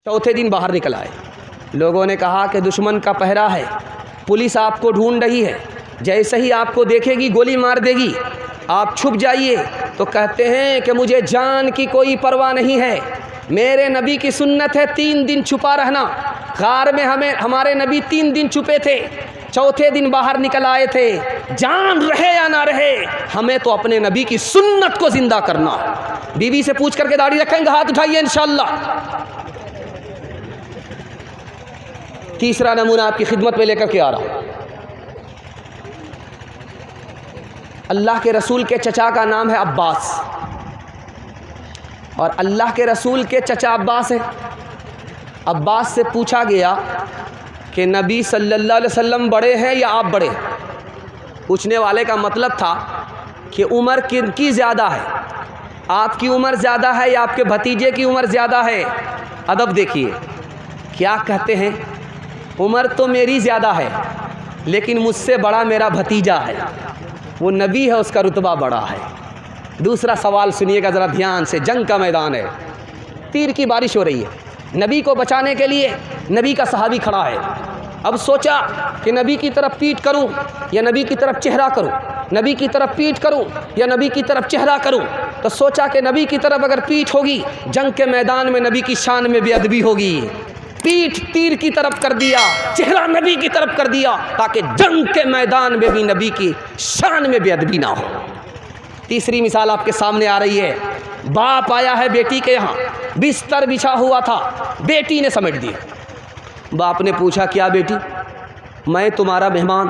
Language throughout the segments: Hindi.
चौथे दिन बाहर निकल आए। लोगों ने कहा कि दुश्मन का पहरा है, पुलिस आपको ढूंढ रही है, जैसे ही आपको देखेगी गोली मार देगी, आप छुप जाइए। तो कहते हैं कि मुझे जान की कोई परवाह नहीं है, मेरे नबी की सुन्नत है 3 दिन छुपा रहना। गार में हमारे नबी 3 दिन छुपे थे, चौथे दिन बाहर निकल आए थे। जान रहे या ना रहे, हमें तो अपने नबी की सुन्नत को जिंदा करना। बीवी से पूछ करके दाढ़ी रखेंगे, हाथ उठाइए इंशाअल्लाह। तीसरा नमूना आपकी खिदमत में लेकर के आ रहा हूँ। अल्लाह के रसूल के चचा का नाम है अब्बास, और अल्लाह के रसूल के चचा अब्बास हैं। अब्बास से पूछा गया कि नबी सल्लल्लाहु अलैहि वसल्लम बड़े हैं या आप बड़े? पूछने वाले का मतलब था कि उम्र किनकी ज़्यादा है, आपकी उम्र ज़्यादा है या आपके भतीजे की उम्र ज़्यादा है? अदब देखिए क्या कहते हैं, उम्र तो मेरी ज़्यादा है लेकिन मुझसे बड़ा मेरा भतीजा है, वो नबी है, उसका रुतबा बड़ा है। दूसरा सवाल सुनिएगा ज़रा ध्यान से, जंग का मैदान है, तीर की बारिश हो रही है, नबी को बचाने के लिए नबी का सहाबी खड़ा है। अब सोचा कि नबी की तरफ पीठ करूं या नबी की तरफ चेहरा करूं, नबी की तरफ पीठ करूं या नबी की तरफ चेहरा करूं। तो सोचा कि नबी की तरफ अगर पीठ होगी, जंग के मैदान में नबी की शान में बेअदबी होगी। पीठ तीर की तरफ कर दिया, चेहरा नबी की तरफ कर दिया, ताकि जंग के मैदान में भी नबी की शान में बेअदबी ना हो। तीसरी मिसाल आपके सामने आ रही है। बाप आया है बेटी के यहाँ, बिस्तर बिछा हुआ था, बेटी ने समेट दिया। बाप ने पूछा, क्या बेटी, मैं तुम्हारा मेहमान,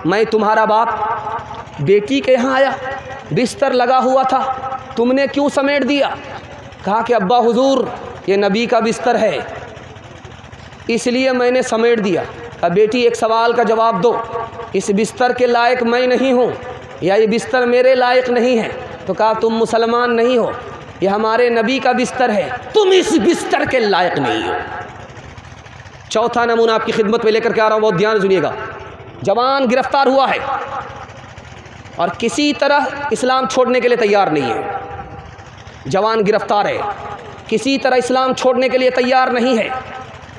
मैं तुम्हारा बाप बेटी के यहाँ आया, बिस्तर लगा हुआ था, तुमने क्यों समेट दिया? कहा कि अब्बा हुजूर, ये नबी का बिस्तर है इसलिए मैंने समेट दिया। अब बेटी एक सवाल का जवाब दो, इस बिस्तर के लायक मैं नहीं हूँ या ये बिस्तर मेरे लायक नहीं है? तो कहा तुम मुसलमान नहीं हो, ये हमारे नबी का बिस्तर है, तुम इस बिस्तर के लायक नहीं हो। चौथा नमूना आपकी खिदमत में लेकर के आ रहा हूँ, बहुत ध्यान सुनिएगा। जवान गिरफ्तार हुआ है और किसी तरह इस्लाम छोड़ने के लिए तैयार नहीं है। जवान गिरफ्तार है, किसी तरह इस्लाम छोड़ने के लिए तैयार नहीं है।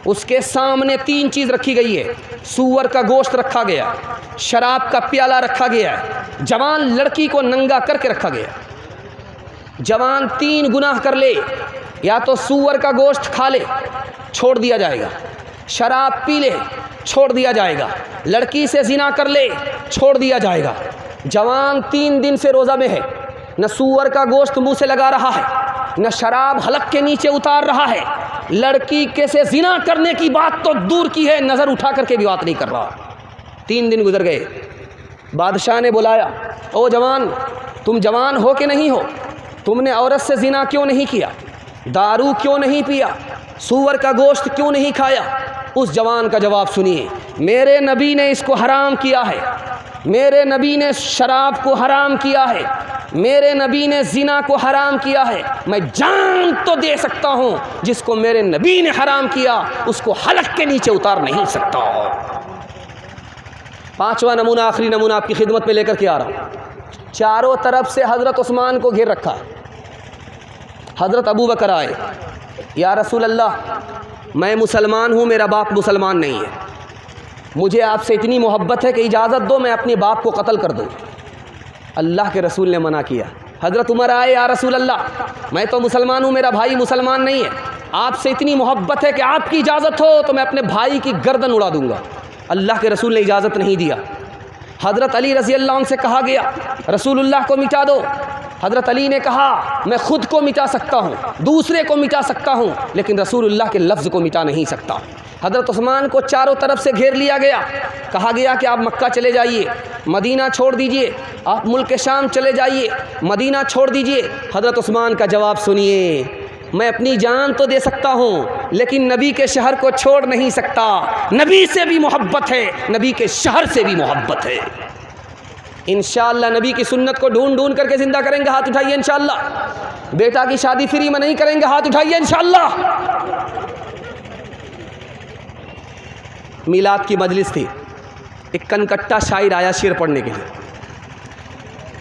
उसके सामने 3 चीज़ रखी गई है, सूअर का गोश्त रखा गया, शराब का प्याला रखा गया है, जवान लड़की को नंगा करके रखा गया। जवान 3 गुनाह कर ले, या तो सूअर का गोश्त खा ले, छोड़ दिया जाएगा, शराब पी ले, छोड़ दिया जाएगा, लड़की से जिना कर ले, छोड़ दिया जाएगा। जवान 3 दिन से रोज़ा में है, न सूअर का गोश्त मुंह से लगा रहा है, न शराब हलक के नीचे उतार रहा है, लड़की के से जिना करने की बात तो दूर की है, नज़र उठा करके भी बात नहीं कर रहा। 3 दिन गुजर गए, बादशाह ने बुलाया, ओ जवान, तुम जवान हो कि नहीं हो? तुमने औरत से जिना क्यों नहीं किया? दारू क्यों नहीं पिया? सूअर का गोश्त क्यों नहीं खाया? उस जवान का जवाब सुनिए, मेरे नबी ने इसको हराम किया है, मेरे नबी ने शराब को हराम किया है, मेरे नबी ने जिना को हराम किया है। मैं जान तो दे सकता हूँ, जिसको मेरे नबी ने हराम किया उसको हलक के नीचे उतार नहीं सकता। 5वां नमूना, आखिरी नमूना आपकी खिदमत में लेकर के आ रहा हूँ। चारों तरफ से हज़रत उस्मान को घेर रखा। हज़रत अबू बकर आए, या रसूल अल्लाह, मैं मुसलमान हूँ, मेरा बाप मुसलमान नहीं है, मुझे आपसे इतनी मोहब्बत है कि इजाज़त दो मैं अपने बाप को कत्ल कर दूँ। अल्लाह के रसूल ने मना किया। हज़रत उमर आए, या रसूल अल्लाह, मैं तो मुसलमान हूँ, मेरा भाई मुसलमान नहीं है, आपसे इतनी मोहब्बत है कि आपकी इजाज़त हो तो मैं अपने भाई की गर्दन उड़ा दूँगा। अल्लाह के रसूल ने इजाज़त नहीं दिया। हज़रत अली रज़ी अल्लाह अन्हु से कहा गया, रसूलुल्लाह को मिटा दो। हज़रत अली ने कहा, मैं ख़ुद को मिटा सकता हूँ, दूसरे को मिटा सकता हूँ, लेकिन रसूलुल्लाह के लफ्ज़ को मिटा नहीं सकता। हज़रत उस्मान को चारों तरफ से घेर लिया गया, कहा गया कि आप मक्का चले जाइए, मदीना छोड़ दीजिए, आप मुल्क शाम चले जाइए, मदीना छोड़ दीजिए। हज़रत उस्मान का जवाब सुनिए, मैं अपनी जान तो दे सकता हूँ लेकिन नबी के शहर को छोड़ नहीं सकता। नबी से भी मोहब्बत है, नबी के शहर से भी मोहब्बत है। इंशाअल्लाह नबी की सुन्नत को ढूंढ ढूंढ करके ज़िंदा करेंगे, हाथ उठाइए इंशाअल्लाह। बेटा की शादी फ्री में नहीं करेंगे, हाथ उठाइए इंशाअल्लाह। मिलाद की मजलिस थी, एक कनकट्टा शायर आया शेर पढ़ने के लिए।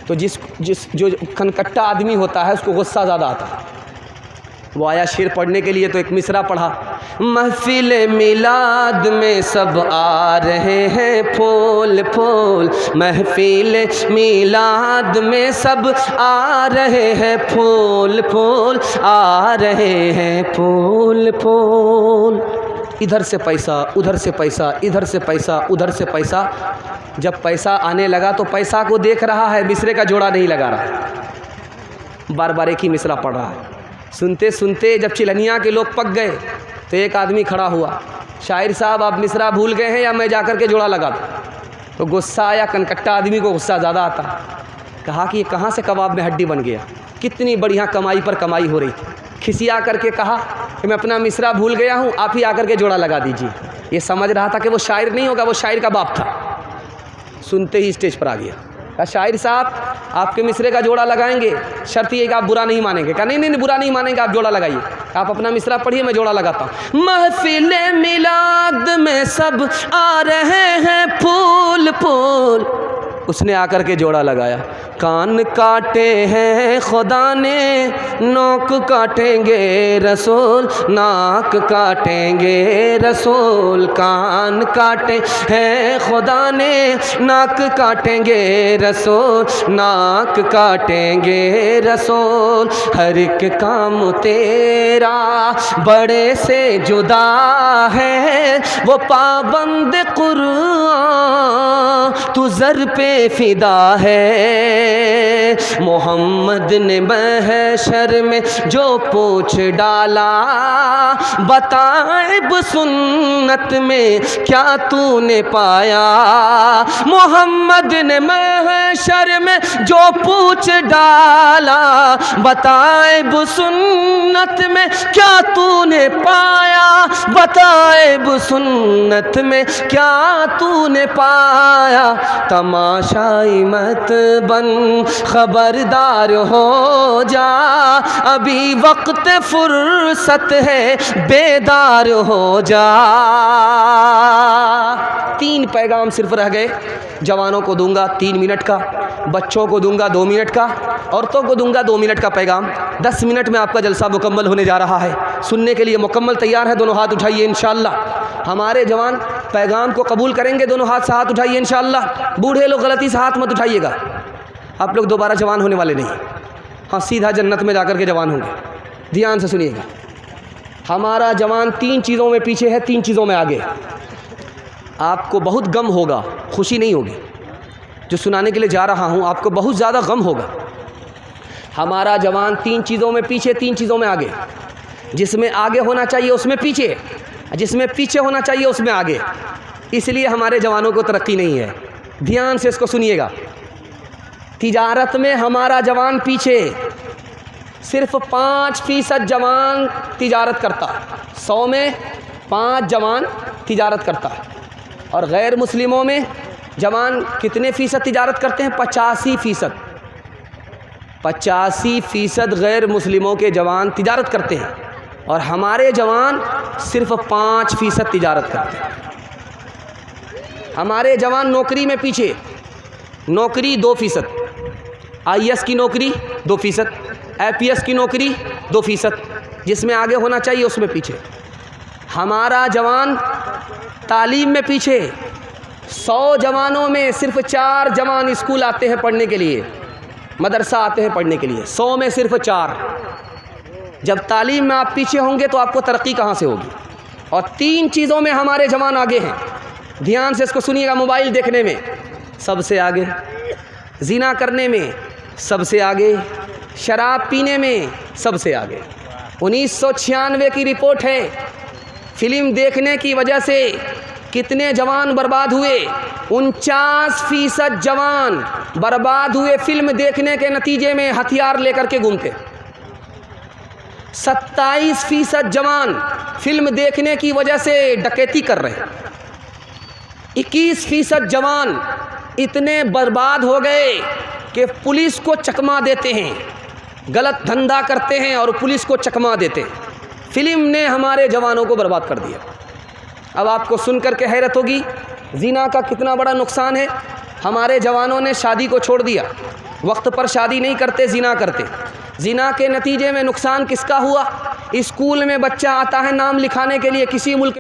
तो जो कनकट्टा आदमी होता है उसको गुस्सा ज़्यादा आता है। वो आया शेर पढ़ने के लिए, तो एक मिसरा पढ़ा, महफिल मिलाद में सब आ रहे हैं फूल फूल, महफिल मिलाद में सब आ रहे हैं फूल फूल, आ रहे हैं फूल फूल। इधर से पैसा, उधर से पैसा, इधर से पैसा, उधर से पैसा। जब पैसा आने लगा तो पैसा को देख रहा है, मिसरे का जोड़ा नहीं लगा रहा, बार बार एक ही मिसरा पढ़ रहा है। सुनते सुनते जब चिलनिया के लोग पक गए तो एक आदमी खड़ा हुआ, शायर साहब आप मिसरा भूल गए हैं या मैं जाकर के जोड़ा लगा दूँ? तो गुस्सा आया, कनकट्टा आदमी को गुस्सा ज़्यादा आता। कहा कि ये कहाँ से कबाब में हड्डी बन गया, कितनी बढ़िया कमाई पर कमाई हो रही। खिसिया करके कहा कि मैं अपना मिसरा भूल गया हूँ, आप ही आकर के जोड़ा लगा दीजिए। ये समझ रहा था कि वो शायर नहीं होगा, वो शायर का बाप था। सुनते ही स्टेज पर आ गया, कहा शायर साहब आपके मिसरे का जोड़ा लगाएंगे, शर्त ये कि आप बुरा नहीं मानेंगे। कहा नहीं नहीं बुरा नहीं मानेंगे, आप जोड़ा लगाइए। आप अपना मिसरा पढ़िए, मैं जोड़ा लगाता हूँ। महफिल मिलाद में सब आ रहे हैं फूल फूल, उसने आकर के जोड़ा लगाया। कान काटे हैं खुदा ने, नोक काटेंगे रसूल, नाक काटेंगे रसूल। कान काटे हैं खुदा ने, नाक काटेंगे रसूल, नाक काटेंगे रसूल। हर एक काम तेरा बड़े से जुदा है, वो पाबंद कुरान तू जर पे फिदा है। मोहम्मद ने महशर में जो पूछ डाला, बताए सुन्नत में क्या तूने पाया। मोहम्मद ने महशर में जो पूछ डाला, बताए सुन्नत में क्या तूने पाया। बताए सुन्नत में क्या तूने पाया। तमाशाई मत बन, खबरदार हो जा, अभी वक्त फुर्सत है, बेदार हो जा। 3 पैगाम सिर्फ रह गए। जवानों को दूंगा 3 मिनट का, बच्चों को दूंगा 2 मिनट का, औरतों को दूंगा 2 मिनट का पैगाम। 10 मिनट में आपका जलसा मुकम्मल होने जा रहा है। सुनने के लिए मुकम्मल तैयार है? दोनों हाथ उठाइए इंशाअल्लाह। हमारे जवान पैगाम को कबूल करेंगे। दोनों हाथ से हाथ उठाइए इंशाअल्लाह। बूढ़े लोग गलती से हाथ मत उठाइएगा, आप लोग दोबारा जवान होने वाले नहीं। हाँ, सीधा जन्नत में जाकर के जवान होंगे। ध्यान से सुनिएगा, हमारा जवान 3 चीज़ों में पीछे है, 3 चीज़ों में आगे। आपको बहुत गम होगा, खुशी नहीं होगी। जो सुनाने के लिए जा रहा हूँ आपको बहुत ज़्यादा गम होगा। हमारा जवान 3 चीज़ों में पीछे, 3 चीज़ों में आगे। जिसमें आगे होना चाहिए उसमें पीछे, जिसमें पीछे होना चाहिए उसमें आगे। इसलिए हमारे जवानों को तरक्की नहीं है। ध्यान से इसको सुनिएगा। तिजारत में हमारा जवान पीछे, सिर्फ 5% जवान तिजारत करता। 100 में 5 जवान तिजारत करता है। और गैर मुस्लिमों में जवान कितने फ़ीसद तिजारत करते हैं? 85%। 85% गैर मुस्लिमों के जवान तिजारत करते हैं और हमारे जवान सिर्फ 5% तिजारत करते हैं। हमारे जवान नौकरी में पीछे, नौकरी 2%, IAS की नौकरी 2%, IPS की नौकरी 2%, जिसमें आगे होना चाहिए उसमें पीछे। हमारा जवान तालीम में पीछे, 100 जवानों में सिर्फ 4 जवान स्कूल आते हैं पढ़ने के लिए, मदरसा आते हैं पढ़ने के लिए, 100 में सिर्फ 4। जब तालीम में आप पीछे होंगे तो आपको तरक्की कहाँ से होगी? और 3 चीज़ों में हमारे जवान आगे हैं। ध्यान से इसको सुनिएगा। मोबाइल देखने में सबसे आगे, ज़िना करने में सबसे आगे, शराब पीने में सबसे आगे। 1996 की रिपोर्ट है, फिल्म देखने की वजह से कितने जवान बर्बाद हुए? 49% जवान बर्बाद हुए फिल्म देखने के नतीजे में, हथियार लेकर के घूमते। 27% जवान फिल्म देखने की वजह से डकैती कर रहे हैं। 21% जवान इतने बर्बाद हो गए कि पुलिस को चकमा देते हैं, गलत धंधा करते हैं और पुलिस को चकमा देते हैं। फिल्म ने हमारे जवानों को बर्बाद कर दिया। अब आपको सुनकर के हैरत होगी, ज़िना का कितना बड़ा नुकसान है। हमारे जवानों ने शादी को छोड़ दिया, वक्त पर शादी नहीं करते, ज़िना करते। ज़िना के नतीजे में नुकसान किसका हुआ? स्कूल में बच्चा आता है नाम लिखाने के लिए किसी मुल्क